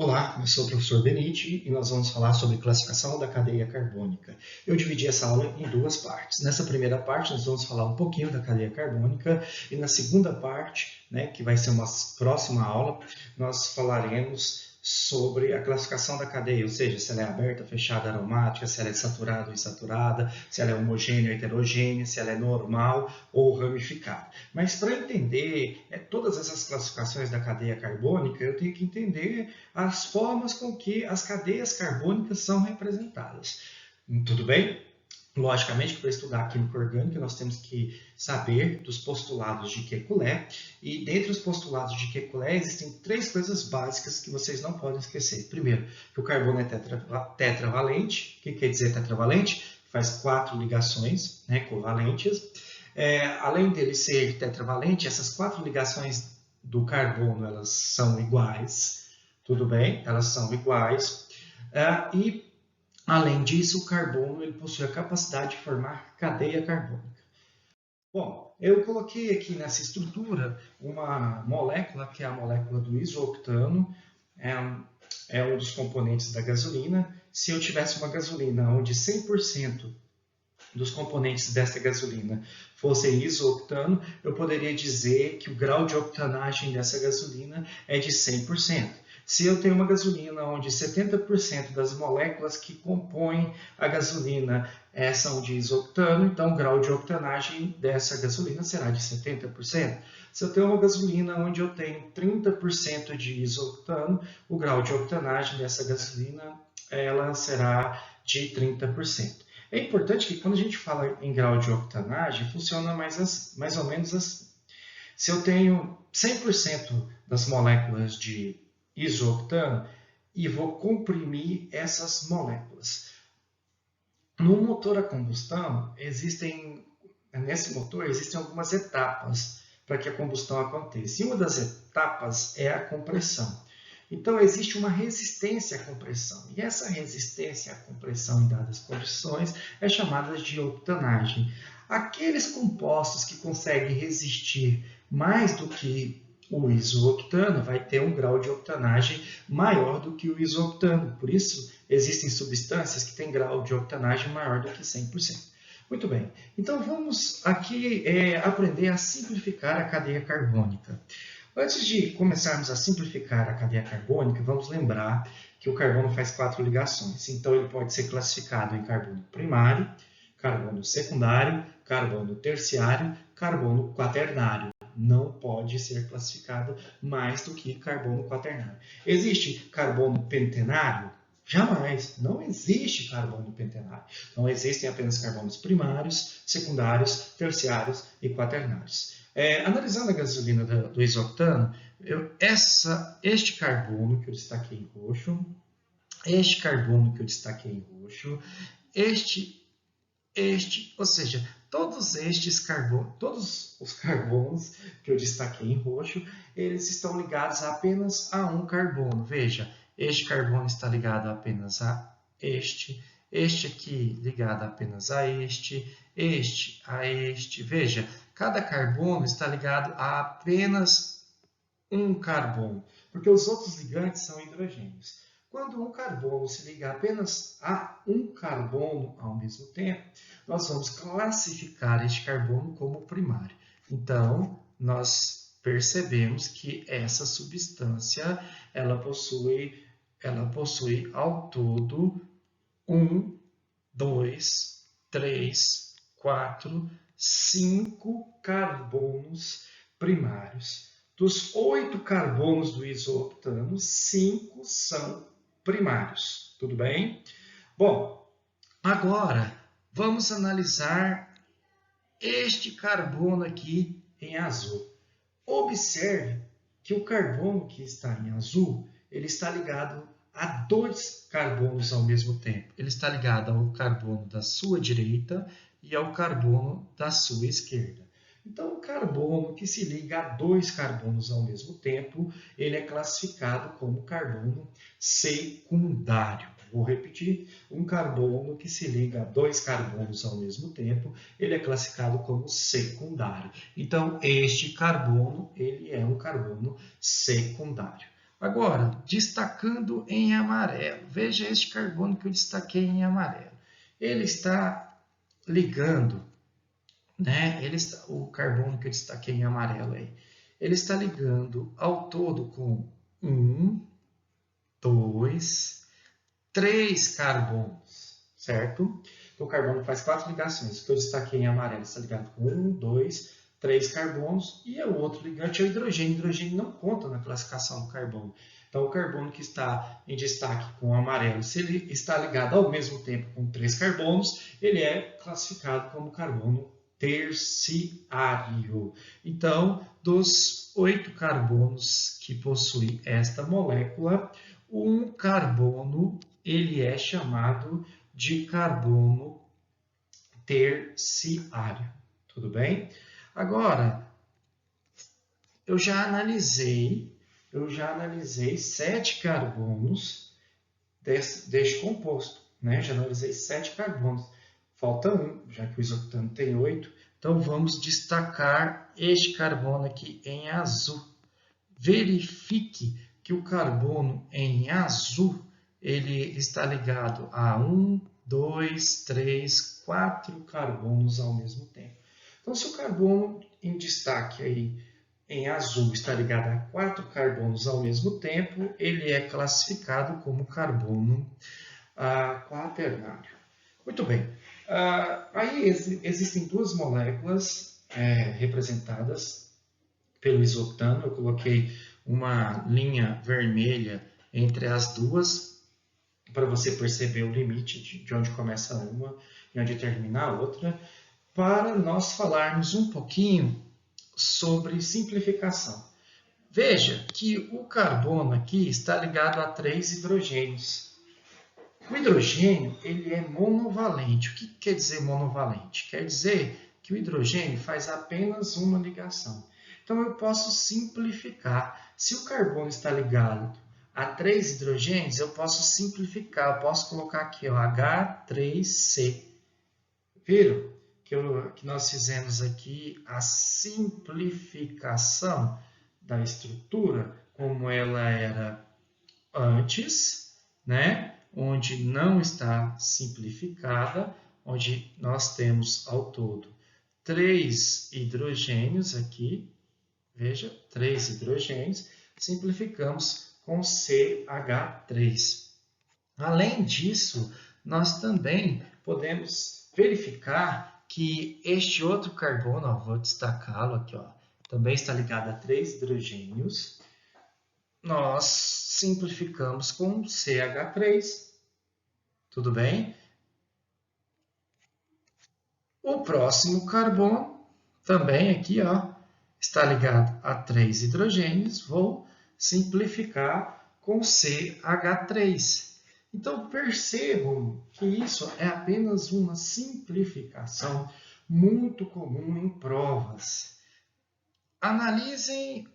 Olá, eu sou o professor Benite e nós vamos falar sobre classificação da cadeia carbônica. Eu dividi essa aula em duas partes. Nessa primeira parte, nós vamos falar um pouquinho da cadeia carbônica e na segunda parte, que vai ser uma próxima aula, nós falaremos sobre a classificação da cadeia, ou seja, se ela é aberta, fechada, aromática, se ela é saturada ou insaturada, se ela é homogênea ou heterogênea, se ela é normal ou ramificada. Mas para entender todas essas classificações da cadeia carbônica, eu tenho que entender as formas com que as cadeias carbônicas são representadas. Tudo bem? Logicamente que para estudar química orgânica nós temos que saber dos postulados de Kekulé, e dentre os postulados de Kekulé existem três coisas básicas que vocês não podem esquecer. Primeiro, que o carbono é tetravalente. O que quer dizer tetravalente? Faz 4 ligações covalentes. Além dele ser tetravalente, essas 4 ligações do carbono elas são iguais, tudo bem? Elas são iguais. E além disso, o carbono ele possui a capacidade de formar cadeia carbônica. Bom, eu coloquei aqui nessa estrutura uma molécula, que é a molécula do isooctano, é um dos componentes da gasolina. Se eu tivesse uma gasolina onde 100% dos componentes desta gasolina fossem isooctano, eu poderia dizer que o grau de octanagem dessa gasolina é de 100%. Se eu tenho uma gasolina onde 70% das moléculas que compõem a gasolina são de isoctano, então o grau de octanagem dessa gasolina será de 70%. Se eu tenho uma gasolina onde eu tenho 30% de isoctano, o grau de octanagem dessa gasolina ela será de 30%. É importante que quando a gente fala em grau de octanagem, funciona mais ou menos assim. Se eu tenho 100% das moléculas de isooctano e vou comprimir essas moléculas. No motor a combustão, nesse motor existem algumas etapas para que a combustão aconteça. E uma das etapas é a compressão. Então, existe uma resistência à compressão. E essa resistência à compressão em dadas condições é chamada de octanagem. Aqueles compostos que conseguem resistir mais do que o isooctano vai ter um grau de octanagem maior do que o isooctano. Por isso, existem substâncias que têm grau de octanagem maior do que 100%. Muito bem, então vamos aqui aprender a simplificar a cadeia carbônica. Antes de começarmos a simplificar a cadeia carbônica, vamos lembrar que o carbono faz 4 ligações. Então, ele pode ser classificado em carbono primário, carbono secundário, carbono terciário, carbono quaternário. Não pode ser classificado mais do que carbono quaternário. Existe carbono pentenário? Jamais, não existe carbono pentenário. Então, existem apenas carbonos primários, secundários, terciários e quaternários. Analisando a gasolina do isoctano, este carbono que eu destaquei em roxo, este carbono que eu destaquei em roxo, ou seja, todos os carbonos que eu destaquei em roxo, eles estão ligados apenas a um carbono. Veja, este carbono está ligado apenas a este aqui ligado apenas a este a este. Veja, cada carbono está ligado a apenas um carbono, porque os outros ligantes são hidrogênios. Quando um carbono se liga apenas a um carbono ao mesmo tempo, nós vamos classificar este carbono como primário. Então, nós percebemos que essa substância ela possui ao todo 1, 2, 3, 4, 5 carbonos primários. Dos 8 carbonos do isooctano, 5 são primários. Tudo bem? Bom, agora vamos analisar este carbono aqui em azul. Observe que o carbono que está em azul, ele está ligado a 2 carbonos ao mesmo tempo. Ele está ligado ao carbono da sua direita e ao carbono da sua esquerda. Então, o carbono que se liga a 2 carbonos ao mesmo tempo, ele é classificado como carbono secundário. Vou repetir, um carbono que se liga a 2 carbonos ao mesmo tempo, ele é classificado como secundário. Então, este carbono, ele é um carbono secundário. Agora, destacando em amarelo. Veja este carbono que eu destaquei em amarelo. Ele está ligando, né? O carbono que eu destaquei em amarelo aí. Ele está ligando ao todo com 1, 2, 3 carbonos, certo? Então, o carbono faz 4 ligações. O que eu destaquei em amarelo está ligado com 1, 2, 3 carbonos e o outro ligante é o hidrogênio. O hidrogênio não conta na classificação do carbono. Então, o carbono que está em destaque com o amarelo, se ele está ligado ao mesmo tempo com 3 carbonos, ele é classificado como carbono terciário. Então, dos 8 carbonos que possui esta molécula, um carbono ele é chamado de carbono terciário. Tudo bem? Agora, eu já analisei 7 carbonos deste composto, né? Já analisei 7 carbonos. Falta um, já que o isoctano tem 8. Então, vamos destacar este carbono aqui em azul. Verifique que o carbono em azul ele está ligado a 1, 2, 3, 4 carbonos ao mesmo tempo. Então, se o carbono em destaque aí em azul está ligado a 4 carbonos ao mesmo tempo, ele é classificado como carbono quaternário. Muito bem. Aí existem duas moléculas representadas pelo isoctano. Eu coloquei uma linha vermelha entre as duas para você perceber o limite de onde começa uma e onde termina a outra, para nós falarmos um pouquinho sobre simplificação. Veja que o carbono aqui está ligado a 3 hidrogênios. O hidrogênio ele é monovalente. O que quer dizer monovalente? Quer dizer que o hidrogênio faz apenas uma ligação. Então, eu posso simplificar. Se o carbono está ligado a 3 hidrogênios, eu posso simplificar. Eu posso colocar aqui, ó, H3C. Viram que nós fizemos aqui a simplificação da estrutura como ela era antes, né? Onde não está simplificada, onde nós temos ao todo 3 hidrogênios aqui. Veja, 3 hidrogênios, simplificamos com CH3. Além disso, nós também podemos verificar que este outro carbono, ó, vou destacá-lo aqui, ó, também está ligado a 3 hidrogênios. Nós simplificamos com CH3. Tudo bem? O próximo carbono, também aqui, ó, está ligado a 3 hidrogênios, vou simplificar com CH3. Então, percebam que isso é apenas uma simplificação muito comum em provas. Analisem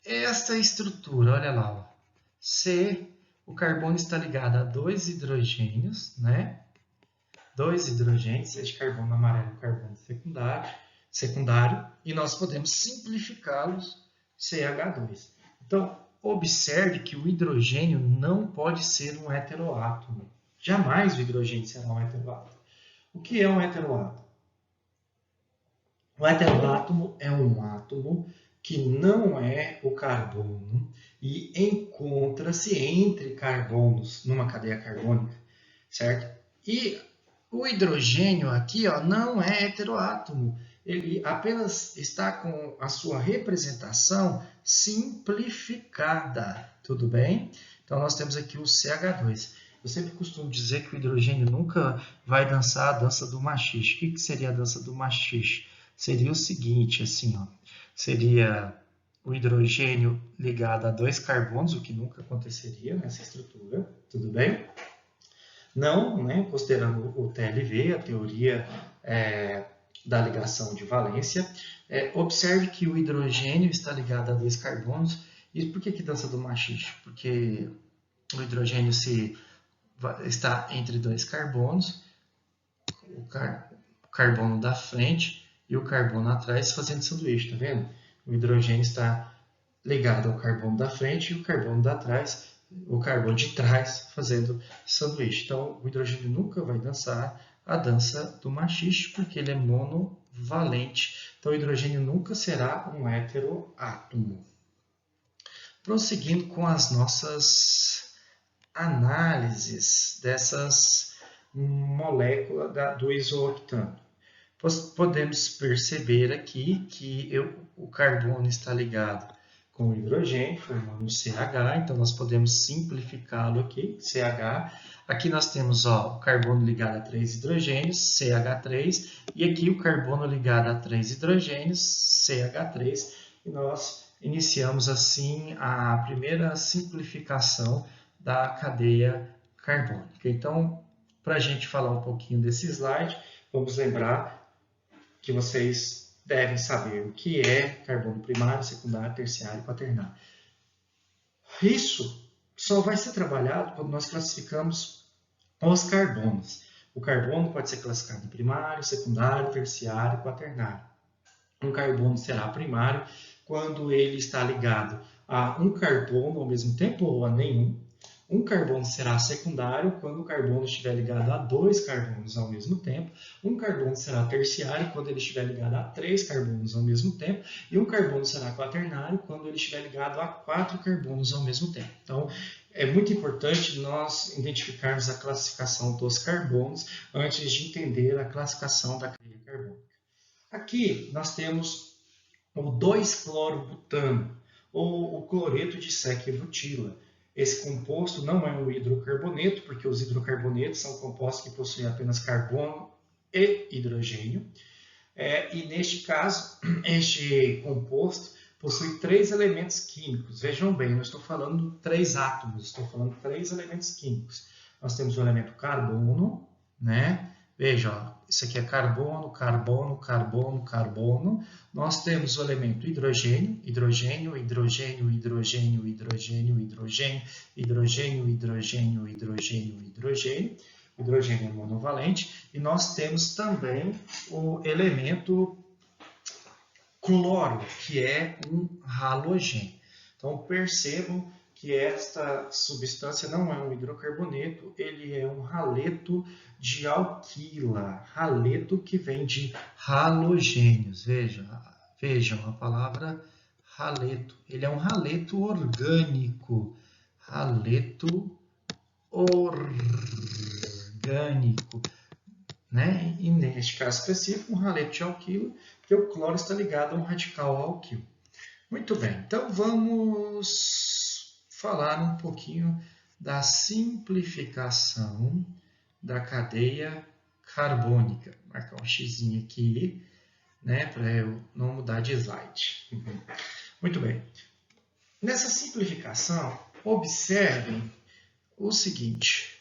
esta estrutura, olha lá. Ó. O carbono está ligado a 2 hidrogênios, né? 2 hidrogênios, este carbono amarelo é o carbono secundário, e nós podemos simplificá-los CH2. Então, observe que o hidrogênio não pode ser um heteroátomo. Jamais o hidrogênio será um heteroátomo. O que é um heteroátomo? O heteroátomo é um átomo que não é o carbono e encontra-se entre carbonos numa cadeia carbônica, certo? E o hidrogênio aqui, ó, não é heteroátomo. Ele apenas está com a sua representação simplificada. Tudo bem? Então, nós temos aqui o CH2. Eu sempre costumo dizer que o hidrogênio nunca vai dançar a dança do machixe. O que seria a dança do machixe? Seria o seguinte, assim, ó. Seria o hidrogênio ligado a 2 carbonos, o que nunca aconteceria nessa estrutura. Tudo bem? Não, né, considerando o TLV, a teoria da ligação de valência, observe que o hidrogênio está ligado a 2 carbonos. E por que dança do machixe? Porque o hidrogênio está entre 2 carbonos, o carbono da frente e o carbono atrás fazendo sanduíche, tá vendo? O hidrogênio está ligado ao carbono da frente e o carbono de trás fazendo sanduíche. Então, o hidrogênio nunca vai dançar a dança do machixe, porque ele é monovalente. Então, o hidrogênio nunca será um heteroátomo. Prosseguindo com as nossas análises dessas moléculas do isooctano. Podemos perceber aqui que o carbono está ligado com o hidrogênio, formando o CH, então nós podemos simplificá-lo aqui, CH. Aqui nós temos o carbono ligado a 3 hidrogênios, CH3, e aqui o carbono ligado a 3 hidrogênios, CH3, e nós iniciamos assim a primeira simplificação da cadeia carbônica. Então, para a gente falar um pouquinho desse slide, vamos lembrar que vocês devem saber o que é carbono primário, secundário, terciário e quaternário. Isso só vai ser trabalhado quando nós classificamos os carbonos. O carbono pode ser classificado em primário, secundário, terciário e quaternário. Um carbono será primário quando ele está ligado a um carbono ao mesmo tempo ou a nenhum. Um carbono será secundário quando o carbono estiver ligado a 2 carbonos ao mesmo tempo. Um carbono será terciário quando ele estiver ligado a 3 carbonos ao mesmo tempo. E um carbono será quaternário quando ele estiver ligado a 4 carbonos ao mesmo tempo. Então, é muito importante nós identificarmos a classificação dos carbonos antes de entender a classificação da cadeia carbônica. Aqui nós temos o 2-clorobutano, ou o cloreto de sequebutila. Esse composto não é um hidrocarboneto, porque os hidrocarbonetos são compostos que possuem apenas carbono e hidrogênio. E neste caso, este composto possui 3 elementos químicos. Vejam bem, não estou falando 3 átomos, estou falando 3 elementos químicos. Nós temos o elemento carbono, né? Veja, ó, isso aqui é carbono, carbono, carbono, carbono. Nós temos o elemento hidrogênio, hidrogênio, hidrogênio, hidrogênio, hidrogênio, hidrogênio, hidrogênio, hidrogênio, hidrogênio, hidrogênio. O hidrogênio é monovalente. E nós temos também o elemento cloro, que é um halogênio. Então, percebam que esta substância não é um hidrocarboneto, ele é um haleto de alquila, haleto que vem de halogênios. Vejam a palavra haleto. Ele é um haleto orgânico, haleto orgânico, né? E neste caso específico, um haleto de alquila, porque o cloro está ligado a um radical alquilo. Muito bem, então vamos falar um pouquinho da simplificação da cadeia carbônica. Vou marcar um xizinho aqui, né, para eu não mudar de slide. Muito bem. Nessa simplificação, observem o seguinte.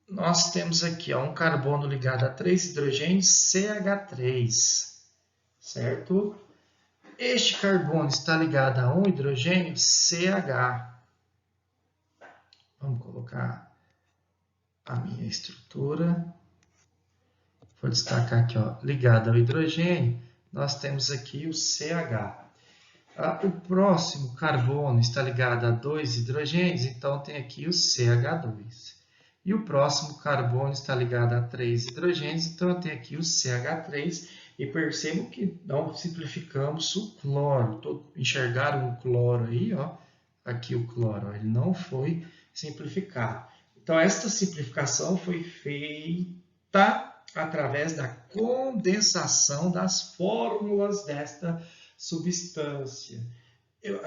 Nós temos aqui um carbono ligado a 3 hidrogênios, CH3, certo? Este carbono está ligado a um hidrogênio, CH. Vamos colocar a minha estrutura. Vou destacar aqui, ligado ao hidrogênio, nós temos aqui o CH. O próximo carbono está ligado a 2 hidrogênios, então tem aqui o CH2. E o próximo carbono está ligado a 3 hidrogênios, então eu tenho aqui o CH3. E percebam que não simplificamos o cloro. Enxergaram o cloro aí? Aqui o cloro, ele não foi simplificado. Então, esta simplificação foi feita através da condensação das fórmulas desta substância.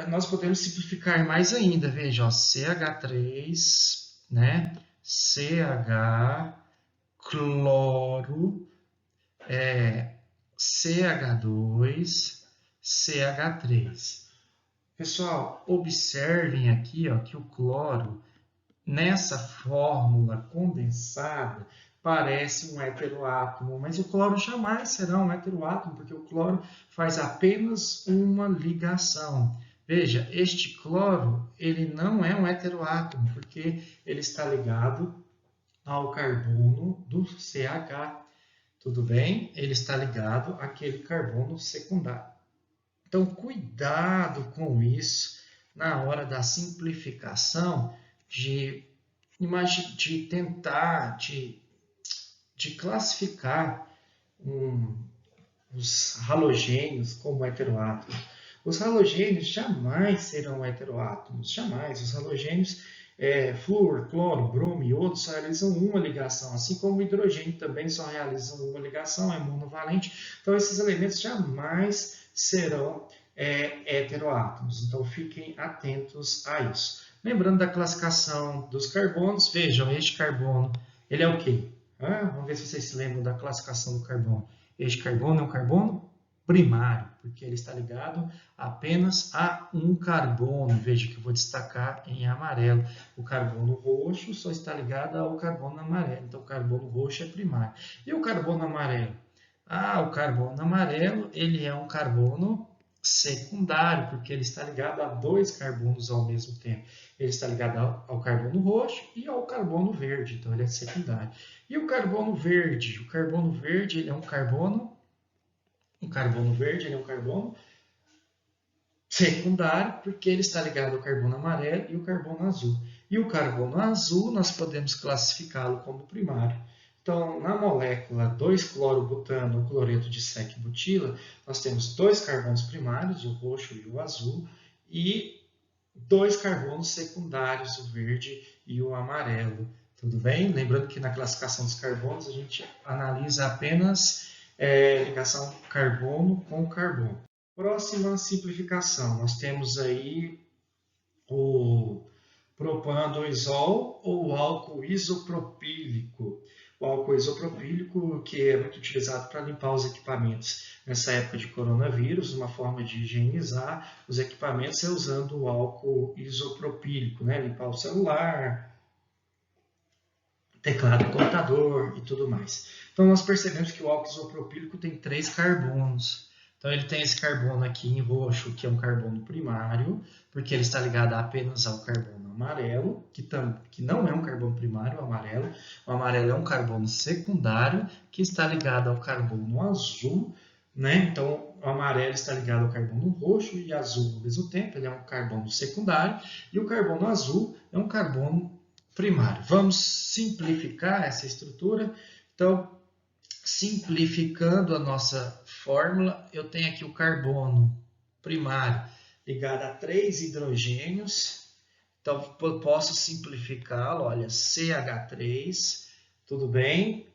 Nós podemos simplificar mais ainda. Veja, CH3, né? CH, cloro, CH2, CH3. Pessoal, observem aqui que o cloro, nessa fórmula condensada, parece um heteroátomo, mas o cloro jamais será um heteroátomo, porque o cloro faz apenas uma ligação. Veja, este cloro, ele não é um heteroátomo, porque ele está ligado ao carbono do CH. Tudo bem? Ele está ligado àquele carbono secundário. Então, cuidado com isso na hora da simplificação, de tentar de classificar os halogênios como heteroátomos. Os halogênios jamais serão heteroátomos, jamais. Os halogênios, flúor, cloro, bromo e outros só realizam uma ligação, assim como o hidrogênio também só realiza uma ligação, é monovalente. Então, esses elementos jamais serão heteroátomos. Então, fiquem atentos a isso. Lembrando da classificação dos carbonos, vejam, este carbono, ele é o quê? Vamos ver se vocês se lembram da classificação do carbono. Este carbono é um carbono primário, porque ele está ligado apenas a um carbono. Veja que eu vou destacar em amarelo. O carbono roxo só está ligado ao carbono amarelo. Então, o carbono roxo é primário. E o carbono amarelo? O carbono amarelo ele é um carbono secundário, porque ele está ligado a dois carbonos ao mesmo tempo. Ele está ligado ao carbono roxo e ao carbono verde, então ele é secundário. E o carbono verde? O carbono verde ele é um carbono verde ele é um carbono secundário, porque ele está ligado ao carbono amarelo e o carbono azul. E o carbono azul nós podemos classificá-lo como primário. Então, na molécula 2-clorobutano, o cloreto de sec-butila, nós temos dois carbonos primários, o roxo e o azul, e dois carbonos secundários, o verde e o amarelo. Tudo bem? Lembrando que na classificação dos carbonos a gente analisa apenas ligação carbono com carbono. Próxima simplificação, nós temos aí o propan-2-ol ou álcool isopropílico. O álcool isopropílico, que é muito utilizado para limpar os equipamentos nessa época de coronavírus, uma forma de higienizar os equipamentos é usando o álcool isopropílico, né? Limpar o celular, teclado do computador e tudo mais. Então, nós percebemos que o álcool isopropílico tem 3 carbonos. Então, ele tem esse carbono aqui em roxo, que é um carbono primário, porque ele está ligado apenas ao carbono amarelo, que não é um carbono primário, o amarelo. O amarelo é um carbono secundário, que está ligado ao carbono azul, né? Então, o amarelo está ligado ao carbono roxo e azul ao mesmo tempo, ele é um carbono secundário, e o carbono azul é um carbono primário. Vamos simplificar essa estrutura. Então, simplificando a nossa fórmula, eu tenho aqui o carbono primário ligado a 3 hidrogênios. Então, eu posso simplificá-lo, olha, CH3, tudo bem?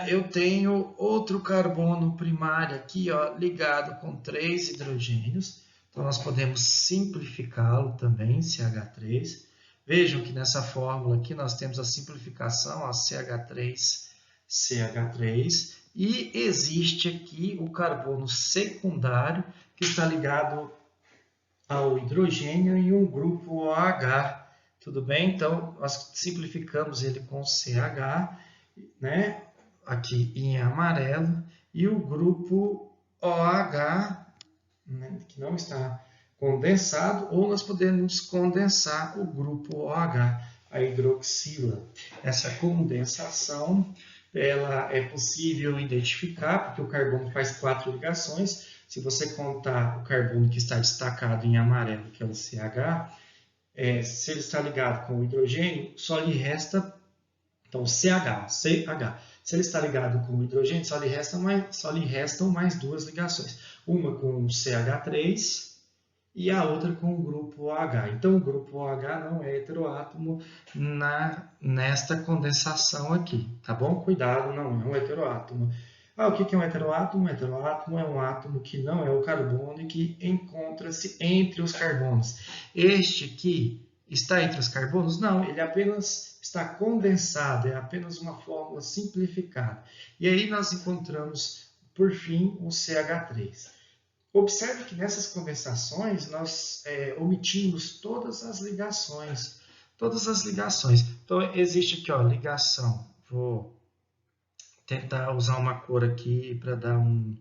Eu tenho outro carbono primário aqui, ó, ligado com 3 hidrogênios. Então, nós podemos simplificá-lo também, CH3. Vejam que nessa fórmula aqui nós temos a simplificação, a CH3, e existe aqui o carbono secundário que está ligado ao hidrogênio e um grupo OH, tudo bem? Então, nós simplificamos ele com CH, né? Aqui em amarelo, e o grupo OH, né? Que não está condensado, ou nós podemos condensar o grupo OH, a hidroxila. Essa condensação ela é possível identificar, porque o carbono faz 4 ligações. Se você contar o carbono que está destacado em amarelo, que é o CH, se ele está ligado com o hidrogênio, só lhe resta, então CH. Se ele está ligado com o hidrogênio, só lhe restam mais 2 ligações. Uma com o CH3 e a outra com o grupo OH. Então, o grupo OH não é heteroátomo nesta condensação aqui, tá bom? Cuidado, não é um heteroátomo. O que é um heteroátomo? Um heteroátomo é um átomo que não é o carbono e que encontra-se entre os carbonos. Este aqui está entre os carbonos? Não, ele apenas está condensado, é apenas uma fórmula simplificada. E aí nós encontramos, por fim, o CH3. Observe que nessas condensações nós omitimos todas as ligações. Então, existe aqui, ó, ligação. Vou tentar usar uma cor aqui para dar um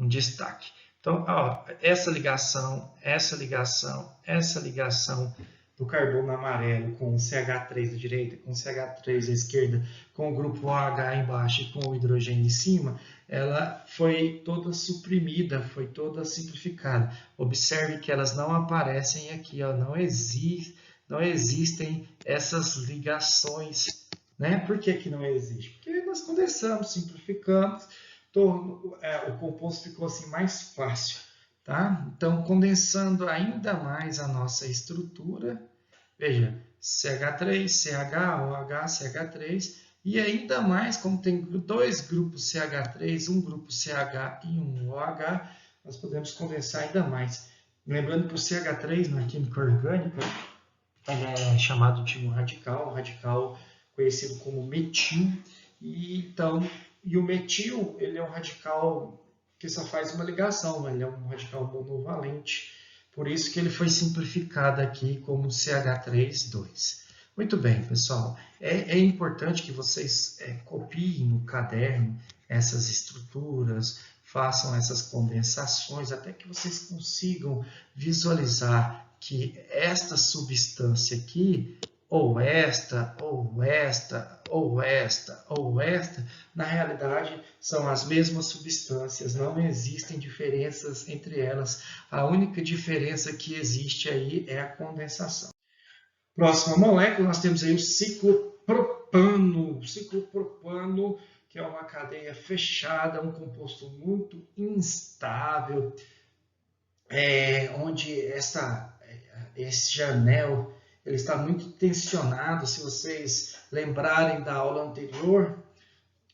destaque. Então, ó, essa ligação, do carbono amarelo com o CH3 à direita, com o CH3 à esquerda, com o grupo OH embaixo e com o hidrogênio em cima, ela foi toda suprimida, foi toda simplificada. Observe que elas não aparecem aqui, ó, não existem essas ligações, né? Por que que não existe? Porque nós condensamos, simplificamos, o composto ficou assim mais fácil, tá? Então, condensando ainda mais a nossa estrutura, veja, CH3, CH, OH, CH3, e ainda mais, como tem dois grupos CH3, um grupo CH e um OH, nós podemos condensar ainda mais. Lembrando que o CH3 na química orgânica é chamado de um radical conhecido como metil, e o metil ele é um radical que só faz uma ligação, ele é um radical monovalente, por isso que ele foi simplificado aqui como CH3,2. Muito bem, pessoal, é importante que vocês copiem no caderno essas estruturas, façam essas condensações, até que vocês consigam visualizar que esta substância aqui, ou esta, ou esta, ou esta, ou esta, na realidade são as mesmas substâncias, não existem diferenças entre elas. A única diferença que existe aí é a condensação. Próxima molécula, nós temos aí o ciclopropano. O ciclopropano, que é uma cadeia fechada, um composto muito instável, onde esse anel ele está muito tensionado. Se vocês lembrarem da aula anterior,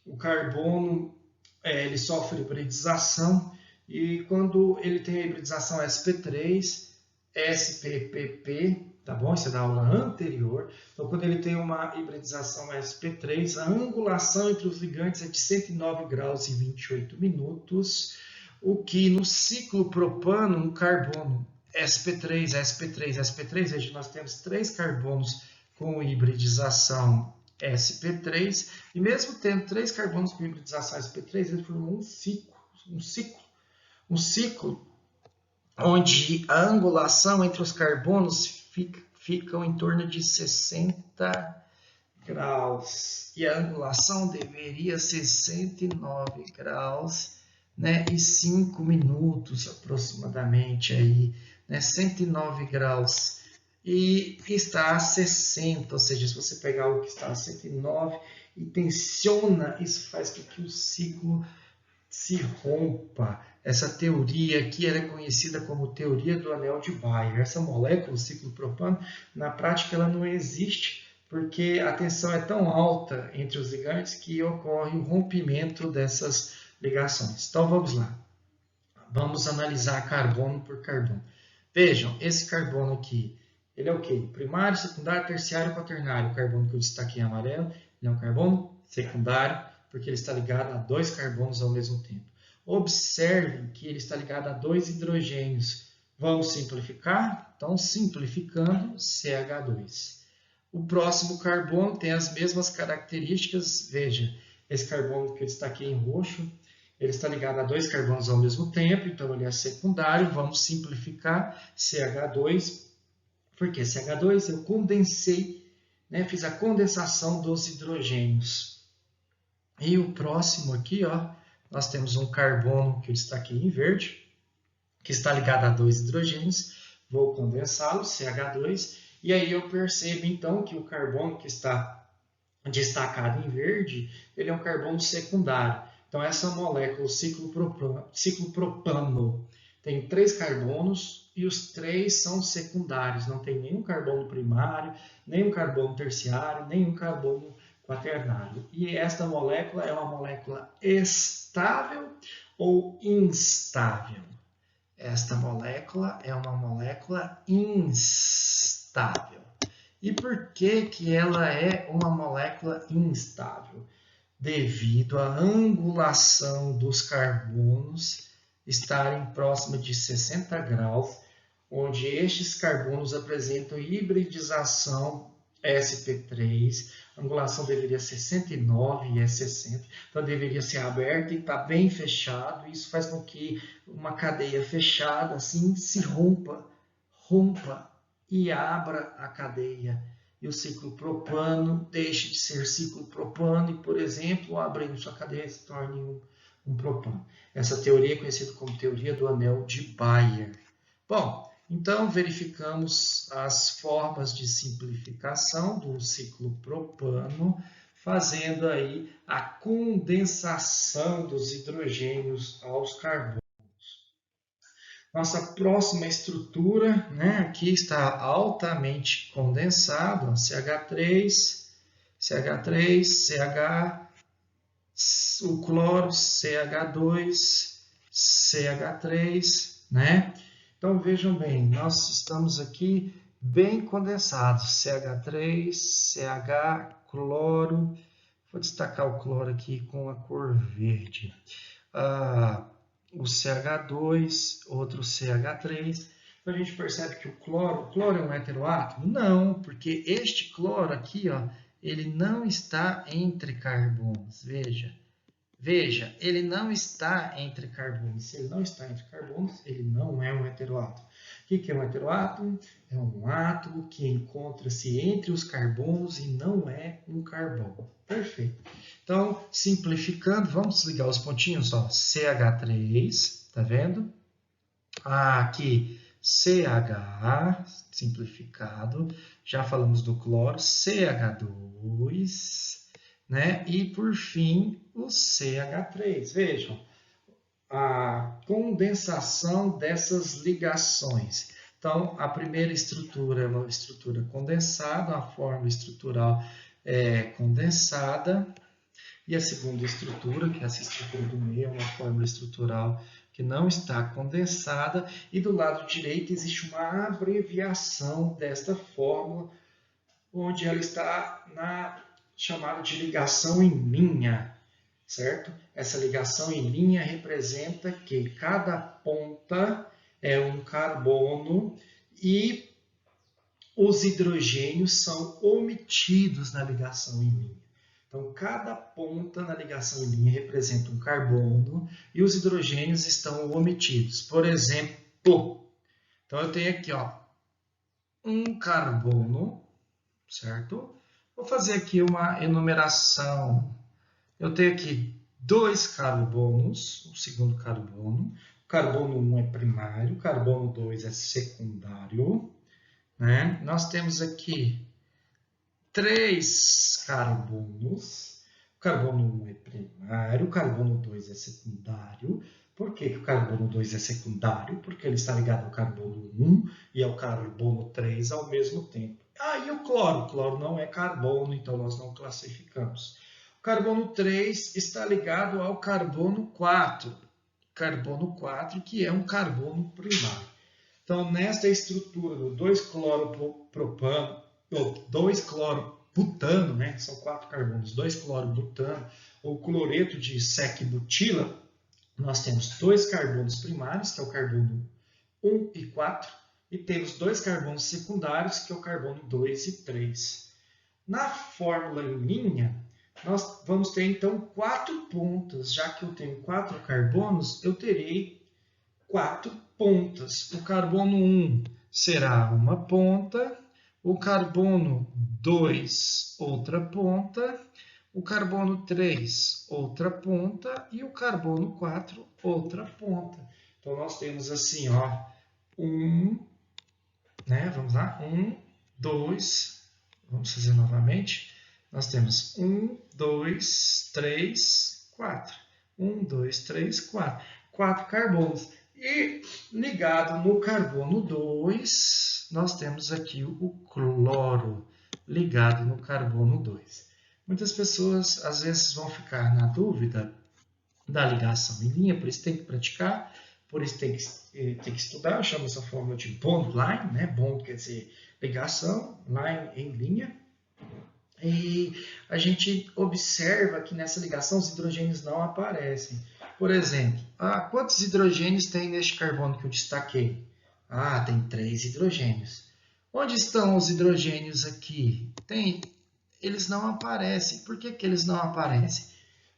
o carbono ele sofre hibridização, e quando ele tem a hibridização sp3, spp, tá bom? Isso é da aula anterior. Então, quando ele tem uma hibridização sp3, a angulação entre os ligantes é de 109 graus e 28 minutos, o que no ciclo propano, no carbono sp3, sp3, sp3, veja, nós temos 3 carbonos com hibridização sp3, e mesmo tendo 3 carbonos com hibridização sp3, ele formou um ciclo onde a angulação entre os carbonos fica em torno de 60 graus, e a angulação deveria ser 109 graus, né, e 5 minutos aproximadamente aí, né, 109 graus, e está a 60, ou seja, se você pegar o que está a 109 e tensiona, isso faz com que o ciclo se rompa. Essa teoria aqui ela é conhecida como teoria do anel de Bayer. Essa molécula, o ciclopropano, na prática ela não existe, porque a tensão é tão alta entre os ligantes que ocorre o rompimento dessas ligações. Então vamos lá. Vamos analisar carbono por carbono. Vejam, esse carbono aqui, ele é o quê? Primário, secundário, terciário, quaternário. O carbono que eu destaquei em amarelo, ele é um carbono secundário, porque ele está ligado a 2 carbonos ao mesmo tempo. Observe que ele está ligado a 2 hidrogênios. Vamos simplificar? Então, simplificando, CH2. O próximo carbono tem as mesmas características. Veja, esse carbono que eu destaquei em roxo, ele está ligado a 2 carbonos ao mesmo tempo, então ele é secundário. Vamos simplificar, CH2. Por que CH2? Eu condensei, né, fiz a condensação dos hidrogênios. E o próximo aqui, ó, nós temos um carbono que eu destaquei em verde, que está ligado a 2 hidrogênios. Vou condensá-lo, CH2, e aí eu percebo então que o carbono que está destacado em verde, ele é um carbono secundário. Então essa molécula, o ciclopropano, tem 3 carbonos e os 3 são secundários. Não tem nenhum carbono primário, nenhum carbono terciário, nenhum carbono quaternário. E esta molécula é uma molécula estável ou instável? Esta molécula é uma molécula instável. E por que que ela é uma molécula instável? Devido à angulação dos carbonos estarem próxima de 60 graus, onde estes carbonos apresentam hibridização sp3, a angulação deveria ser 109 e é 60, então deveria ser aberta e está bem fechado. Isso faz com que uma cadeia fechada assim se rompa e abra a cadeia. E o ciclo propano deixe de ser ciclo propano e, por exemplo, abrindo sua cadeia, se torne um propano. Essa teoria é conhecida como teoria do anel de Bayer. Bom, então verificamos as formas de simplificação do ciclo propano, fazendo aí a condensação dos hidrogênios aos carbonos. Nossa próxima estrutura, né, aqui está altamente condensado, CH3, CH, o cloro, CH2, CH3, né? Então vejam bem, nós estamos aqui bem condensados, CH3, CH, cloro, vou destacar o cloro aqui com a cor verde. O CH2, outro CH3. Então a gente percebe que o cloro é um heteroátomo? Não, porque este cloro aqui, ó, ele não está entre carbonos. Veja, ele não está entre carbonos. Se ele não está entre carbonos, ele não é um heteroátomo. O que é um heteroátomo? É um átomo que encontra-se entre os carbonos e não é um carbono. Perfeito. Então, simplificando, vamos desligar os pontinhos, ó. CH3, tá vendo? Aqui, CH, simplificado. Já falamos do cloro, CH2, né? E, por fim, o CH3. Vejam, a condensação dessas ligações. Então, a primeira estrutura é uma estrutura condensada, a forma estrutural é condensada. E a segunda estrutura, que é essa estrutura do meio, é uma fórmula estrutural que não está condensada. E do lado direito existe uma abreviação desta fórmula, onde ela está na chamada de ligação em linha, certo? Essa ligação em linha representa que cada ponta é um carbono e os hidrogênios são omitidos na ligação em linha. Então, cada ponta na ligação em linha representa um carbono e os hidrogênios estão omitidos. Por exemplo, então eu tenho aqui, ó, um carbono, certo? Vou fazer aqui uma enumeração. Eu tenho aqui 2 carbonos, o segundo carbono. O carbono 1 é primário, o carbono 2 é secundário, né? Nós temos aqui 3 carbonos. O carbono 1 é primário, o carbono 2 é secundário. Por que o carbono 2 é secundário? Porque ele está ligado ao carbono 1 e ao carbono 3 ao mesmo tempo. E o cloro? O cloro não é carbono, então nós não classificamos. O carbono 3 está ligado ao carbono 4. Carbono 4, que é um carbono primário. Então, nesta estrutura do 2-cloropropano, ou 2-clorobutano, né? São 4 carbonos, 2-clorobutano, ou cloreto de sec-butila, nós temos 2 carbonos primários, que é o carbono 1 e 4, e temos 2 carbonos secundários, que é o carbono 2 e 3. Na fórmula em linha, nós vamos ter então 4 pontas. Já que eu tenho 4 carbonos, eu terei 4 pontas. O carbono 1 será uma ponta, o carbono 2 outra ponta, o carbono 3 outra ponta e o carbono 4 outra ponta. Então nós temos assim, ó, né? Vamos lá, 1, 2, vamos fazer novamente. Nós temos 1, 2, 3, 4. 1, 2, 3, 4. 4 carbonos. E ligado no carbono 2, nós temos aqui o cloro ligado no carbono 2. Muitas pessoas às vezes vão ficar na dúvida da ligação em linha, por isso tem que praticar, por isso tem que estudar. Eu chamo essa fórmula de bond line, né? Bond quer dizer ligação, line em linha. E a gente observa que nessa ligação os hidrogênios não aparecem. Por exemplo, quantos hidrogênios tem neste carbono que eu destaquei? Tem 3 hidrogênios. Onde estão os hidrogênios aqui? Eles não aparecem. Por que eles não aparecem?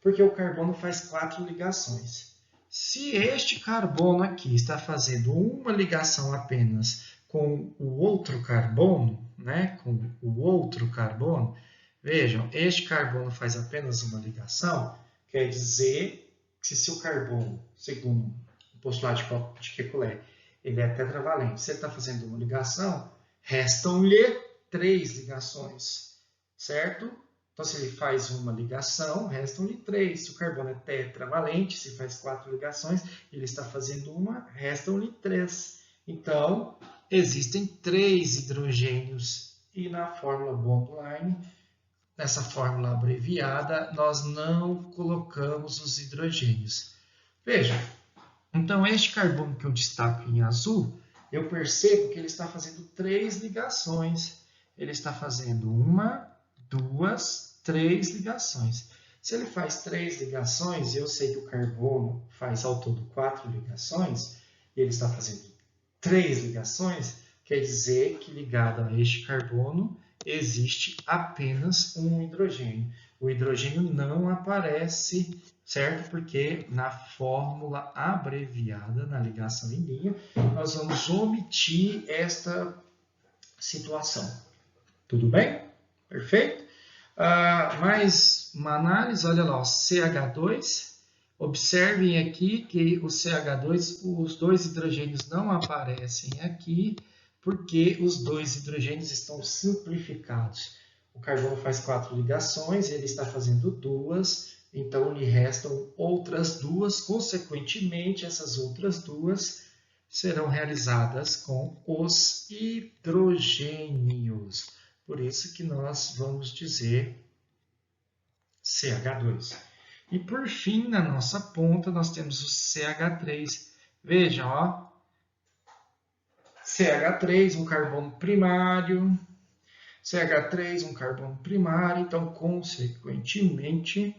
Porque o carbono faz 4 ligações. Se este carbono aqui está fazendo uma ligação apenas com o outro carbono, né? Com o outro carbono, vejam, este carbono faz apenas uma ligação, quer dizer que se o carbono, segundo o postulado de Kekulé, ele é tetravalente, se ele está fazendo uma ligação, restam-lhe 3 ligações, certo? Então, se ele faz uma ligação, restam-lhe 3. Se o carbono é tetravalente, se faz 4 ligações, ele está fazendo uma, restam-lhe 3. Então, existem 3 hidrogênios. E na fórmula Bond-Line, nessa fórmula abreviada, nós não colocamos os hidrogênios. Veja, então este carbono que eu destaco em azul, eu percebo que ele está fazendo 3 ligações. Ele está fazendo 1, 2, 3 ligações. Se ele faz 3 ligações, e eu sei que o carbono faz ao todo 4 ligações, e ele está fazendo 3 ligações, quer dizer que ligado a este carbono existe apenas um hidrogênio. O hidrogênio não aparece, certo? Porque na fórmula abreviada, na ligação em linha, nós vamos omitir esta situação. Tudo bem? Perfeito? Mais uma análise, olha lá, o CH2. Observem aqui que o CH2, os 2 hidrogênios não aparecem aqui, porque os 2 hidrogênios estão simplificados. O carbono faz 4 ligações, ele está fazendo 2, então lhe restam outras 2, consequentemente, essas outras 2 serão realizadas com os hidrogênios. Por isso que nós vamos dizer CH2. E por fim, na nossa ponta, nós temos o CH3. Vejam, ó. CH3, um carbono primário. CH3, um carbono primário. Então, consequentemente,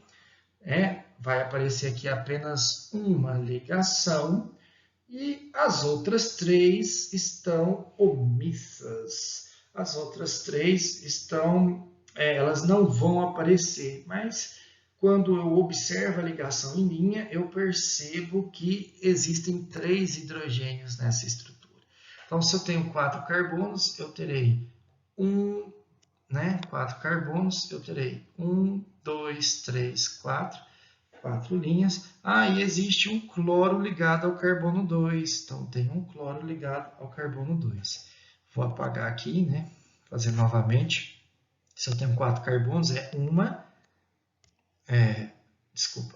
vai aparecer aqui apenas uma ligação. E as outras 3 estão omissas. As outras 3 estão, elas não vão aparecer, mas quando eu observo a ligação em linha, eu percebo que existem 3 hidrogênios nessa estrutura. Então, se eu tenho 4 carbonos, eu terei 4 carbonos, eu terei 1, 2, 3, 4 linhas. E existe um cloro ligado ao carbono 2. Então, tem um cloro ligado ao carbono 2. Vou apagar aqui, né? Fazer novamente. Se eu tenho 4 carbonos, desculpa.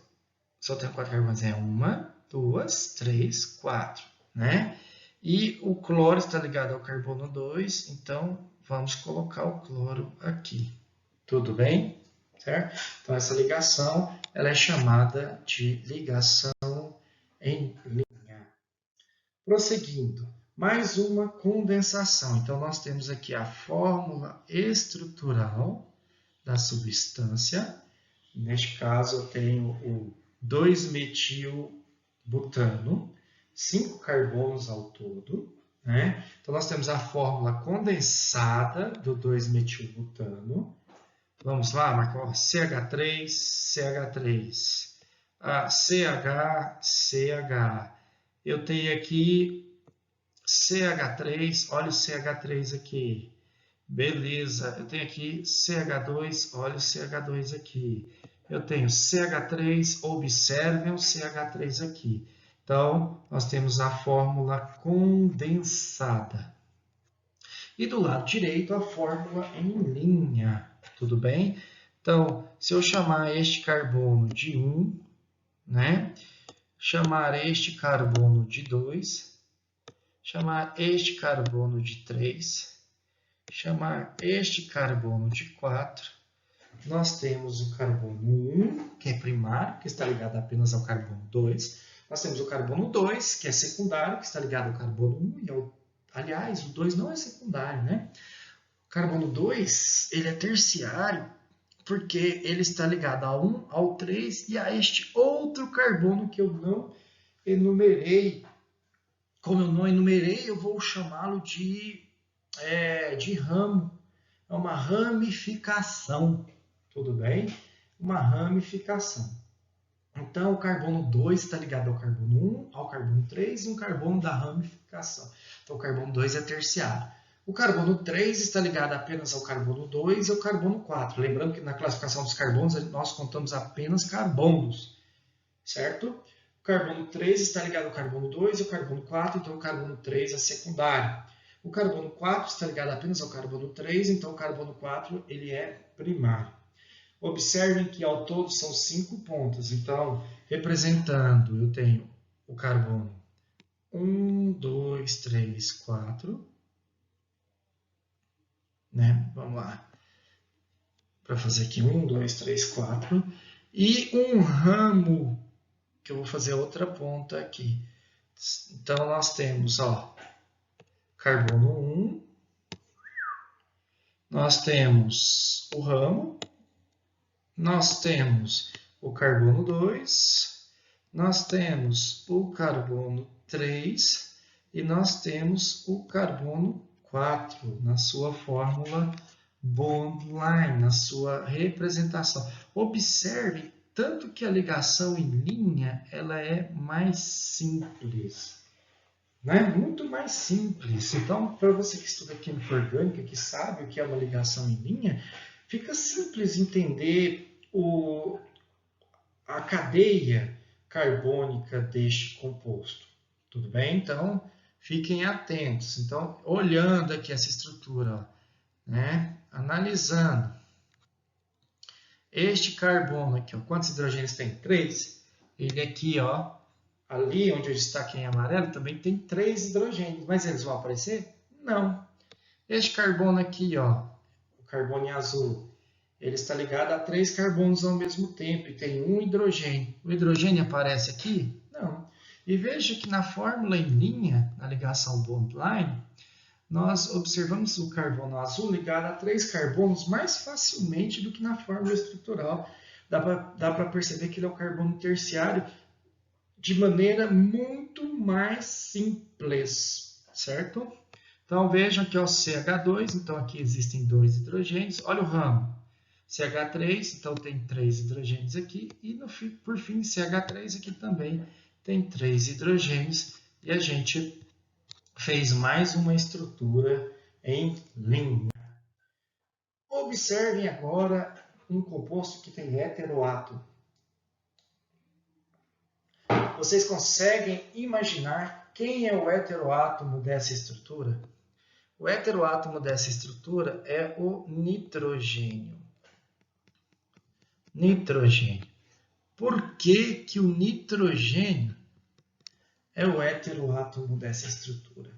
Se eu tenho 4 carbonos, 1, 2, 3, 4, né? E o cloro está ligado ao carbono 2, então vamos colocar o cloro aqui. Tudo bem? Certo? Então, essa ligação ela é chamada de ligação em linha. Prosseguindo, mais uma condensação. Então, nós temos aqui a fórmula estrutural da substância. Neste caso, eu tenho o 2-metilbutano, 5 carbonos ao todo. Né? Então, nós temos a fórmula condensada do 2-metilbutano. Vamos lá, Marco. CH3, CH3. CH, CH. Eu tenho aqui CH3, olha o CH3 aqui. Beleza, eu tenho aqui CH2, olha o CH2 aqui. Eu tenho CH3, observem o CH3 aqui. Então, nós temos a fórmula condensada. E do lado direito, a fórmula em linha. Tudo bem? Então, se eu chamar este carbono de 1, né? Chamar este carbono de 2, chamar este carbono de 3, chamar este carbono de 4, nós temos o carbono 1, que é primário, que está ligado apenas ao carbono 2. Nós temos o carbono 2, que é secundário, que está ligado ao carbono 1. Aliás, o 2 não é secundário, né? O carbono 2, ele é terciário, porque ele está ligado ao 1, ao 3 e a este outro carbono que eu não enumerei. Como eu não enumerei, eu vou chamá-lo de ramo. É uma ramificação. Tudo bem? Uma ramificação. Então, o carbono 2 está ligado ao carbono 1, ao carbono 3 e um carbono da ramificação. Então, o carbono 2 é terciário. O carbono 3 está ligado apenas ao carbono 2 e ao carbono 4. Lembrando que na classificação dos carbonos nós contamos apenas carbonos, certo? O carbono 3 está ligado ao carbono 2 e ao carbono 4, então o carbono 3 é secundário. O carbono 4 está ligado apenas ao carbono 3, então o carbono 4 ele é primário. Observem que ao todo são 5 pontas, então representando eu tenho o carbono 1, 2, 3, 4, né? Vamos lá, para fazer aqui 1, 2, 3, 4, e um ramo, que eu vou fazer outra ponta aqui. Então nós temos, ó, carbono 1, nós temos o ramo, nós temos o carbono 2, nós temos o carbono 3 e nós temos o carbono 4 na sua fórmula bond-line, na sua representação. Observe tanto que a ligação em linha ela é mais simples. Né? Muito mais simples. Então, para você que estuda química orgânica, que sabe o que é uma ligação em linha, fica simples entender a cadeia carbônica deste composto. Tudo bem? Então, fiquem atentos. Então, olhando aqui essa estrutura, ó, né? Analisando. Este carbono aqui, ó, quantos hidrogênios tem? 3. Ele aqui, ó, ali onde eu destaquei em amarelo, também tem 3 hidrogênios. Mas eles vão aparecer? Não. Este carbono aqui, ó, o carbono em azul, ele está ligado a 3 carbonos ao mesmo tempo e tem um hidrogênio. O hidrogênio aparece aqui? Não. E veja que na fórmula em linha, na ligação bond-line, nós observamos o carbono azul ligado a 3 carbonos mais facilmente do que na fórmula estrutural. Dá para perceber que ele é o carbono terciário de maneira muito mais simples, certo? Então vejam que é o CH2, então aqui existem 2 hidrogênios. Olha o ramo. CH3, então tem 3 hidrogênios aqui, e por fim, CH3 aqui também tem 3 hidrogênios, e a gente fez mais uma estrutura em linha. Observem agora um composto que tem heteroátomo. Vocês conseguem imaginar quem é o heteroátomo dessa estrutura? O heteroátomo dessa estrutura é o nitrogênio. Nitrogênio. Por que que o nitrogênio é o heteroátomo dessa estrutura?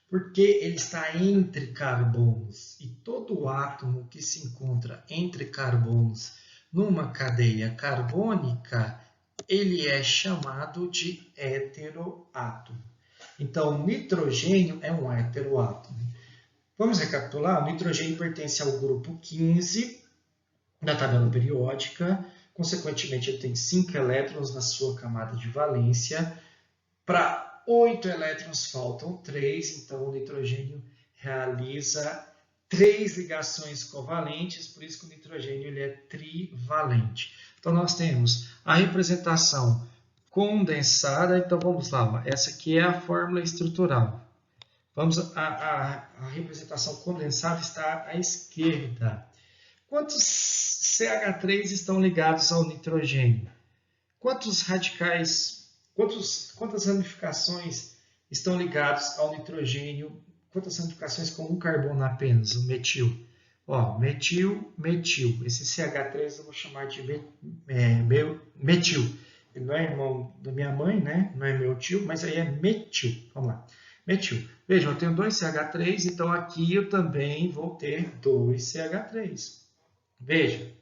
Porque ele está entre carbonos e todo átomo que se encontra entre carbonos numa cadeia carbônica, ele é chamado de heteroátomo. Então, o nitrogênio é um heteroátomo. Vamos recapitular? O nitrogênio pertence ao grupo 15 da tabela periódica, consequentemente ele tem 5 elétrons na sua camada de valência. Para 8 elétrons faltam 3, então o nitrogênio realiza 3 ligações covalentes, por isso que o nitrogênio ele é trivalente. Então nós temos a representação condensada, então vamos lá, essa aqui é a fórmula estrutural. A representação condensada está à esquerda. Quantos CH3 estão ligados ao nitrogênio? Quantas ramificações estão ligadas ao nitrogênio? Quantas ramificações com um carbono apenas, o metil? Ó, metil, metil. Esse CH3 eu vou chamar de metil. Ele não é irmão da minha mãe, né? Não é meu tio, mas aí é metil. Vamos lá. Metil. Vejam, eu tenho 2 CH3, então aqui eu também vou ter 2 CH3. Veja,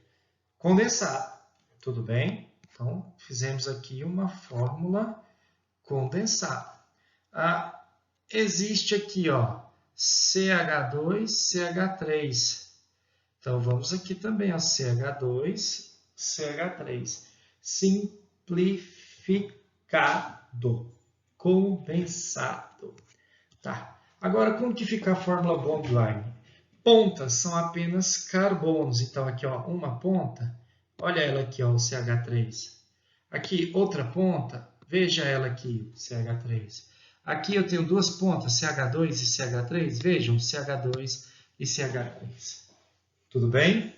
condensado, tudo bem? Então, fizemos aqui uma fórmula condensada. Existe aqui, ó, CH2, CH3. Então, vamos aqui também, ó, CH2, CH3. Simplificado, condensado. Tá. Agora, como que fica a fórmula bond-line? Pontas são apenas carbonos. Então, aqui, ó, uma ponta. Olha ela aqui, ó, o CH3. Aqui, outra ponta, veja ela aqui, CH3. Aqui eu tenho duas pontas, CH2 e CH3. Vejam, CH2 e CH3. Tudo bem?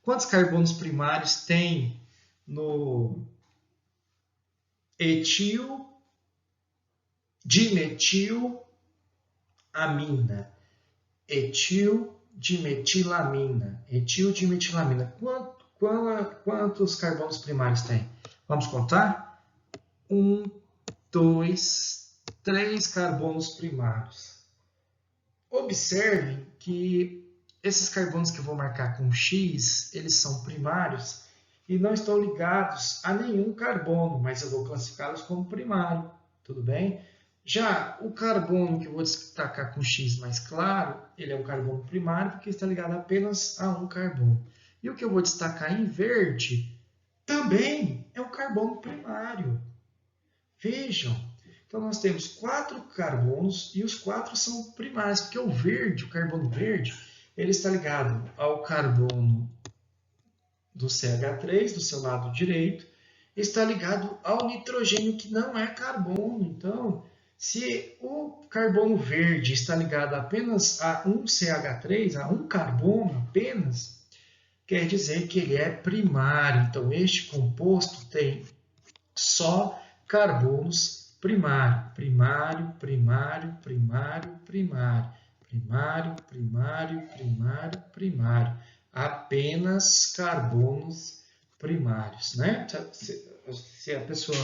Quantos carbonos primários tem no etil dimetilamina? Etil-dimetilamina. Quantos carbonos primários tem? Vamos contar? 1, 2, 3 carbonos primários. Observem que esses carbonos que eu vou marcar com X, eles são primários e não estão ligados a nenhum carbono, mas eu vou classificá-los como primário, tudo bem? Já o carbono que eu vou destacar com X mais claro, ele é um carbono primário porque está ligado apenas a um carbono. E o que eu vou destacar em verde também é um carbono primário. Vejam, então nós temos 4 carbonos e os 4 são primários, porque o verde, o carbono verde, ele está ligado ao carbono do CH3, do seu lado direito, está ligado ao nitrogênio, que não é carbono. Então, se o carbono verde está ligado apenas a um CH3, a um carbono apenas, quer dizer que ele é primário. Então, este composto tem só carbonos primário, primário, primário, primário, primário, primário, primário, primário, primário. Apenas carbonos primários, né? Se a pessoa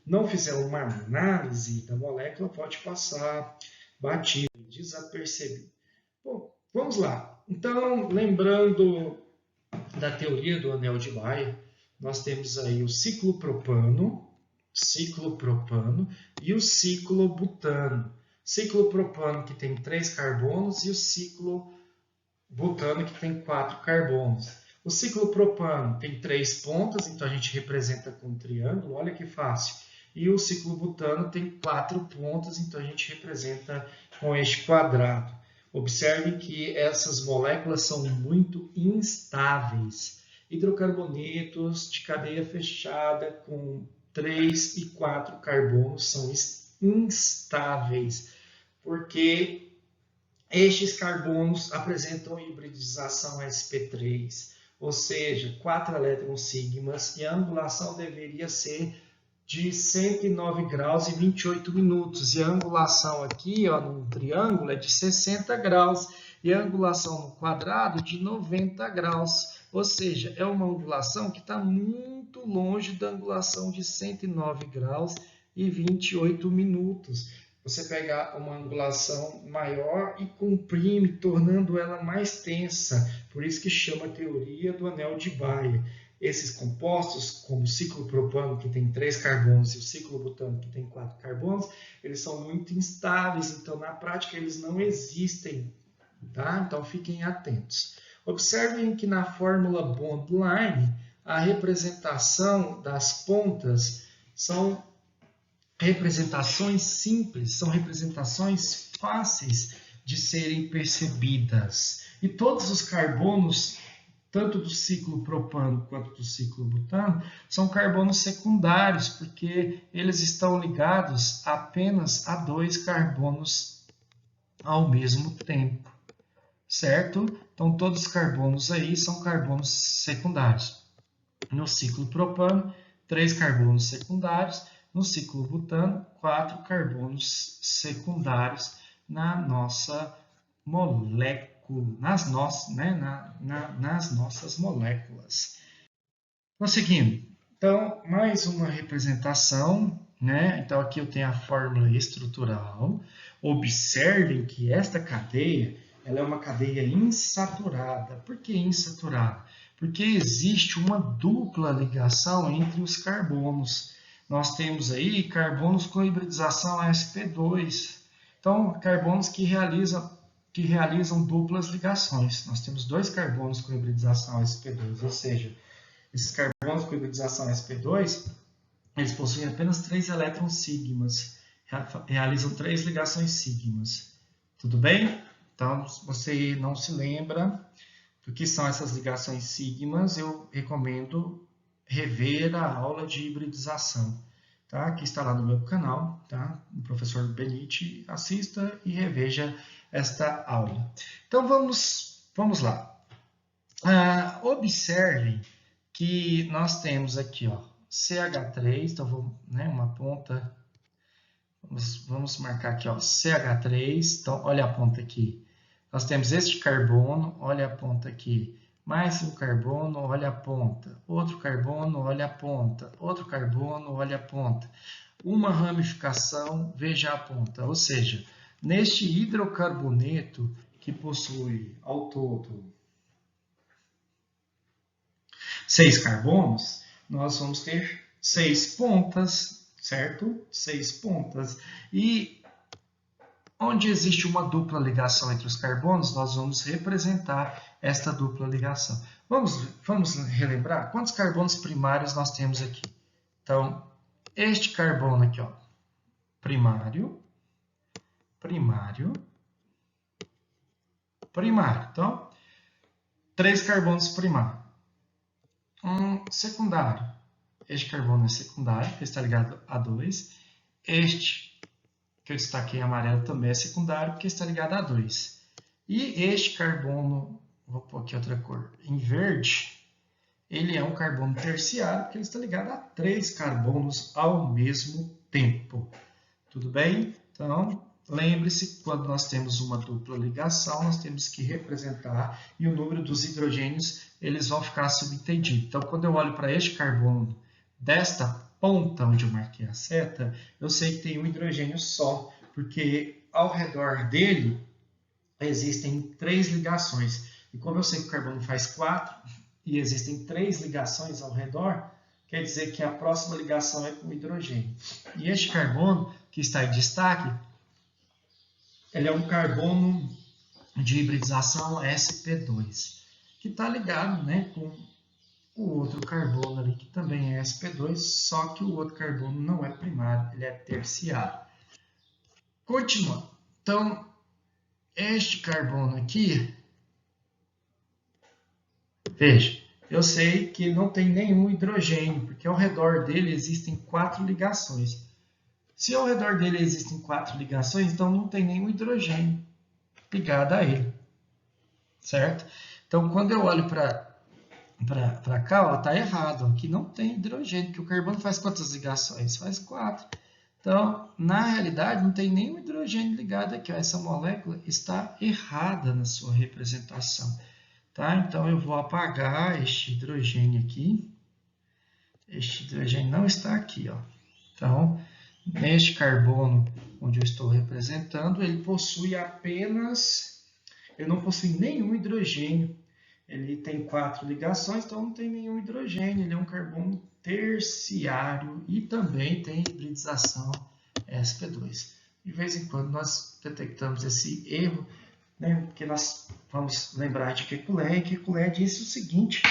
não fizer uma análise da molécula, pode passar batido, desapercebido. Bom, vamos lá. Então, lembrando da teoria do anel de Bayer, nós temos aí o ciclopropano e o ciclobutano. Ciclopropano que tem 3 carbonos e o ciclobutano que tem 4 carbonos. O ciclopropano tem 3 pontas, então a gente representa com um triângulo, olha que fácil. E o ciclobutano tem 4 pontas, então a gente representa com este quadrado. Observem que essas moléculas são muito instáveis. Hidrocarbonetos de cadeia fechada com 3 e 4 carbonos são instáveis, porque estes carbonos apresentam hibridização sp3, ou seja, 4 elétrons sigmas, e a angulação deveria ser de 109 graus e 28 minutos. E a angulação aqui, ó, no triângulo, é de 60 graus. E a angulação no quadrado de 90 graus. Ou seja, é uma angulação que está muito longe da angulação de 109 graus e 28 minutos. Você pegar uma angulação maior e comprime, tornando ela mais tensa. Por isso que chama a teoria do anel de Bayer. Esses compostos, como o ciclopropano, que tem 3 carbonos, e o ciclobutano, que tem 4 carbonos, eles são muito instáveis, então na prática eles não existem, tá? Então fiquem atentos. Observem que na fórmula Bond-Line, a representação das pontas são representações simples, são representações fáceis de serem percebidas. E todos os carbonos, tanto do ciclopropano quanto do ciclobutano, são carbonos secundários, porque eles estão ligados apenas a 2 carbonos ao mesmo tempo, certo? Então, todos os carbonos aí são carbonos secundários. No ciclopropano, 3 carbonos secundários. No ciclobutano, 4 carbonos secundários na nossa molécula. Nas nossas moléculas. Prosseguindo. Então, mais uma representação, né? Então, aqui eu tenho a fórmula estrutural. Observem que esta cadeia, ela é uma cadeia insaturada. Por que insaturada? Porque existe uma dupla ligação entre os carbonos. Nós temos aí carbonos com hibridização sp2. Então, carbonos que realizam duplas ligações. Nós temos 2 carbonos com hibridização sp2, ou seja, esses carbonos com hibridização sp2, eles possuem apenas 3 elétrons sigmas, realizam 3 ligações sigmas. Tudo bem? Então, se você não se lembra do que são essas ligações sigmas, eu recomendo rever a aula de hibridização, tá? Que está lá no meu canal, tá? O professor Benite, assista e reveja esta aula. Então vamos lá. Observem que nós temos aqui, ó, CH3, então vamos, né, uma ponta, vamos marcar aqui, ó, CH3, então olha a ponta aqui. Nós temos este carbono, olha a ponta aqui. Mais um carbono, olha a ponta. Outro carbono, olha a ponta. Outro carbono, olha a ponta. Uma ramificação, veja a ponta. Ou seja, neste hidrocarboneto que possui ao todo 6 carbonos, nós vamos ter 6 pontas, certo? 6 pontas. E onde existe uma dupla ligação entre os carbonos, nós vamos representar esta dupla ligação. Vamos relembrar quantos carbonos primários nós temos aqui. Então, este carbono aqui, ó, primário. Então, 3 carbonos primários. Um secundário. Este carbono é secundário, que está ligado a 2. Este, que eu destaquei em amarelo, também é secundário, porque está ligado a 2. E este carbono, vou pôr aqui outra cor, em verde, ele é um carbono terciário, porque ele está ligado a 3 carbonos ao mesmo tempo. Tudo bem? Então, lembre-se, quando nós temos uma dupla ligação, nós temos que representar, e o número dos hidrogênios, eles vão ficar subentendidos. Então, quando eu olho para este carbono desta ponta onde eu marquei a seta, eu sei que tem um hidrogênio só, porque ao redor dele existem 3 ligações. E como eu sei que o carbono faz 4, e existem 3 ligações ao redor, quer dizer que a próxima ligação é com o hidrogênio. E este carbono, que está em destaque, ele é um carbono de hibridização sp2, que está ligado, né, com o outro carbono ali, que também é sp2, só que o outro carbono não é primário, ele é terciário. Continuando. Então, este carbono aqui, veja, eu sei que não tem nenhum hidrogênio, porque ao redor dele existem 4 ligações. Se ao redor dele existem 4 ligações, então não tem nenhum hidrogênio ligado a ele, certo? Então, quando eu olho para cá, está errado. Aqui não tem hidrogênio, porque o carbono faz quantas ligações? Faz 4. Então, na realidade, não tem nenhum hidrogênio ligado aqui. Ó. Essa molécula está errada na sua representação. Tá? Então, eu vou apagar este hidrogênio aqui. Este hidrogênio não está aqui. Ó. Então, neste carbono onde eu estou representando, ele possui apenas... Ele não possui nenhum hidrogênio. Ele tem 4 ligações, então não tem nenhum hidrogênio. Ele é um carbono terciário e também tem hibridização sp2. De vez em quando nós detectamos esse erro, né, porque nós vamos lembrar de Kekulé, e Kekulé disse o seguinte,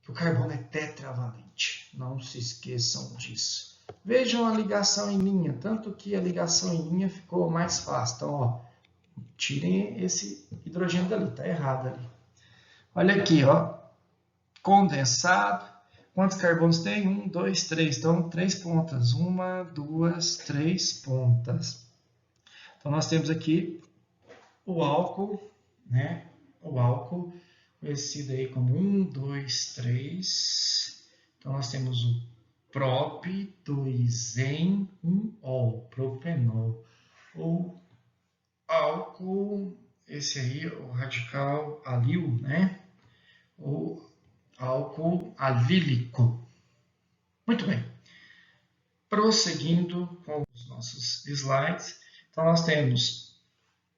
que o carbono é tetravalente. Não se esqueçam disso. Vejam a ligação em linha, tanto que a ligação em linha ficou mais fácil. Então, ó, tirem esse hidrogênio dali, está errado ali. Olha aqui, ó, condensado. Quantos carbonos tem? 1, 2, 3. Então, 3 pontas. 1, 2, 3 pontas. Então, nós temos aqui o álcool, né? O álcool, conhecido aí como 1, 2, 3. Então, nós temos o prop, 2-en, 1-ol, propenol. Ou álcool, esse aí, o radical alil, né? Ou álcool alílico. Muito bem. Prosseguindo com os nossos slides. Então, nós temos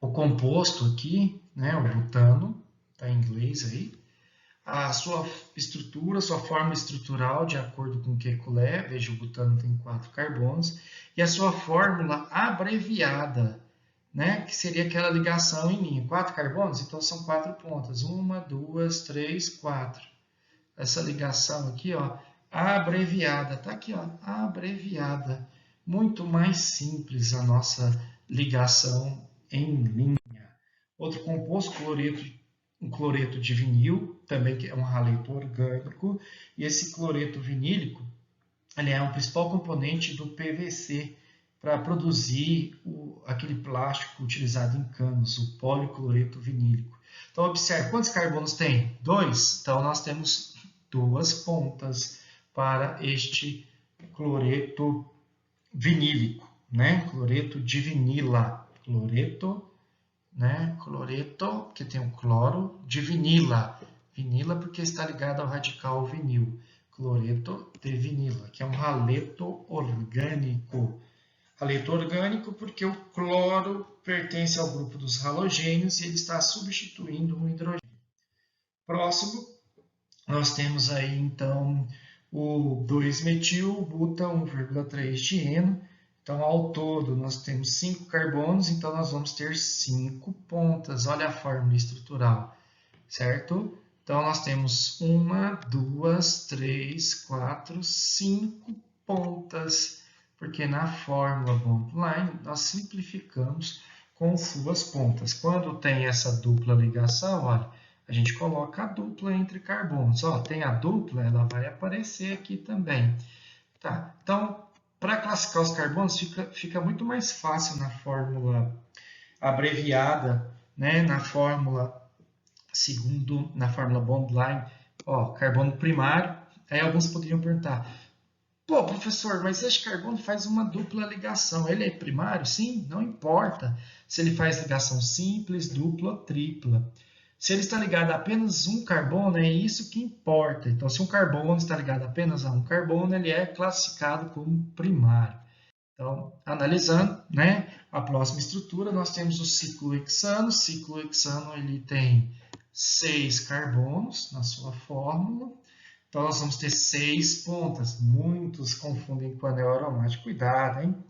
o composto aqui, né, o butano, está em inglês aí. A sua estrutura, sua forma estrutural, de acordo com o Kekulé, veja, o butano tem 4 carbonos. E a sua fórmula abreviada, né, que seria aquela ligação em linha. 4 carbonos, então são 4 pontas. 1, 2, 3, 4. Essa ligação aqui, ó, abreviada, tá aqui, ó, abreviada. Muito mais simples a nossa ligação em linha. Outro composto, cloreto um cloreto de vinil, também que é um haleto orgânico, e esse cloreto vinílico ele é um principal componente do PVC para produzir aquele plástico utilizado em canos, o policloreto vinílico. Então, observe, quantos carbonos tem? 2. Então, nós temos 2 pontas para este cloreto vinílico, né? Cloreto de vinila. Cloreto, né? Cloreto, que tem o cloro, de vinila. Vinila porque está ligado ao radical vinil. Cloreto de vinila, que é um haleto orgânico. Haleto orgânico porque o cloro pertence ao grupo dos halogênios e ele está substituindo o hidrogênio. Próximo, nós temos aí então o 2-metil-buta 1,3-dieno. Então, ao todo, nós temos 5 carbonos, então nós vamos ter 5 pontas. Olha a fórmula estrutural, certo? Então, nós temos 1, 2, 3, 4, 5 pontas, porque na fórmula bond-line nós simplificamos com suas pontas. Quando tem essa dupla ligação, olha, a gente coloca a dupla entre carbonos. Ó, tem a dupla, ela vai aparecer aqui também. Tá, então, para classificar os carbonos, fica muito mais fácil na fórmula abreviada, né? Na fórmula bond-line, ó, carbono primário. Aí alguns poderiam perguntar, pô, professor, mas este carbono faz uma dupla ligação, ele é primário? Sim, não importa se ele faz ligação simples, dupla ou tripla. Se ele está ligado a apenas um carbono, é isso que importa. Então, se um carbono está ligado apenas a um carbono, ele é classificado como primário. Então, analisando, né, a próxima estrutura, nós temos o ciclohexano. O ciclohexano ele tem 6 carbonos na sua fórmula. Então, nós vamos ter 6 pontas. Muitos confundem com anel aromático. Cuidado, hein?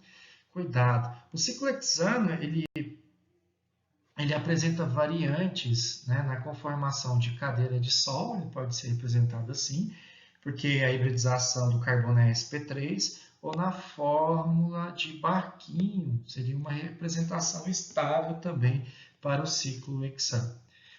Cuidado. O ciclohexano, ele apresenta variantes, né, na conformação de cadeira de sol, ele pode ser representado assim, porque a hibridização do carbono é sp3, ou na fórmula de barquinho, seria uma representação estável também para o ciclohexano.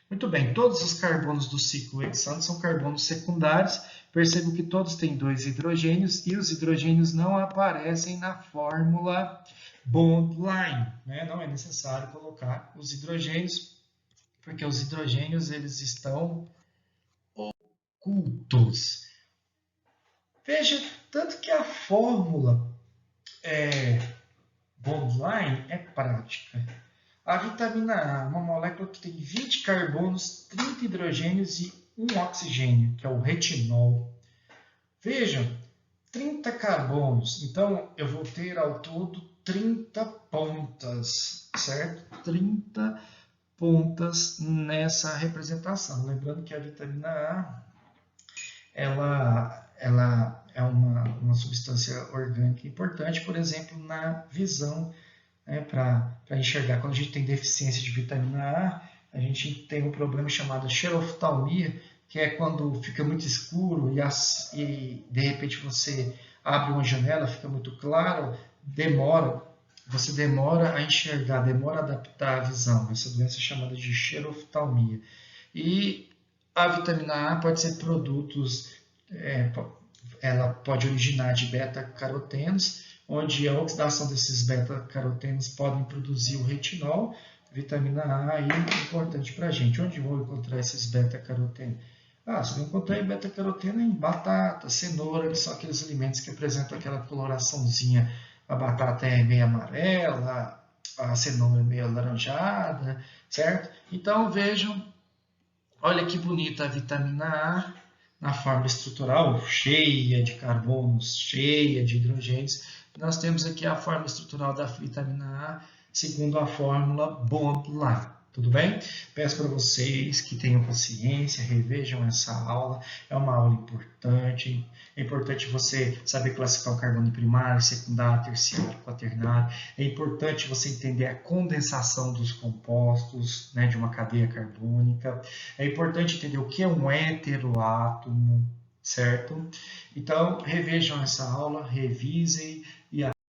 Muito bem, todos os carbonos do ciclohexano são carbonos secundários. Percebo que todos têm 2 hidrogênios e os hidrogênios não aparecem na fórmula bond-line, né? Não é necessário colocar os hidrogênios, porque os hidrogênios eles estão ocultos. Veja, tanto que a fórmula bond-line é prática. A vitamina A, uma molécula que tem 20 carbonos, 30 hidrogênios e 1 oxigênio, que é o retinol. Vejam, 30 carbonos, então eu vou ter ao todo 30 pontas, certo? 30 pontas nessa representação. Lembrando que a vitamina A, ela é uma substância orgânica importante, por exemplo, na visão, né, para enxergar. Quando a gente tem deficiência de vitamina A gente tem um problema chamado xeroftalmia, que é quando fica muito escuro e de repente você abre uma janela, fica muito claro, você demora a enxergar, demora a adaptar a visão. Essa doença é chamada de xeroftalmia. E a vitamina A pode ser produtos, ela pode originar de beta-carotenos, onde a oxidação desses beta-carotenos podem produzir o retinol. Vitamina A aí é importante para a gente. Onde vou encontrar esses beta-carotenos? Você vai encontrar beta-caroteno em batata, cenoura, que são aqueles alimentos que apresentam aquela coloraçãozinha. A batata é meio amarela, a cenoura é meio alaranjada, certo? Então vejam, olha que bonita a vitamina A na fórmula estrutural, cheia de carbonos, cheia de hidrogênios. Nós temos aqui a fórmula estrutural da vitamina A, segundo a fórmula bond-line. Tudo bem? Peço para vocês que tenham paciência, revejam essa aula. É uma aula importante. É importante você saber classificar o carbono primário, secundário, terciário, quaternário. É importante você entender a condensação dos compostos, né, de uma cadeia carbônica. É importante entender o que é um heteroátomo, certo? Então, revejam essa aula, revisem e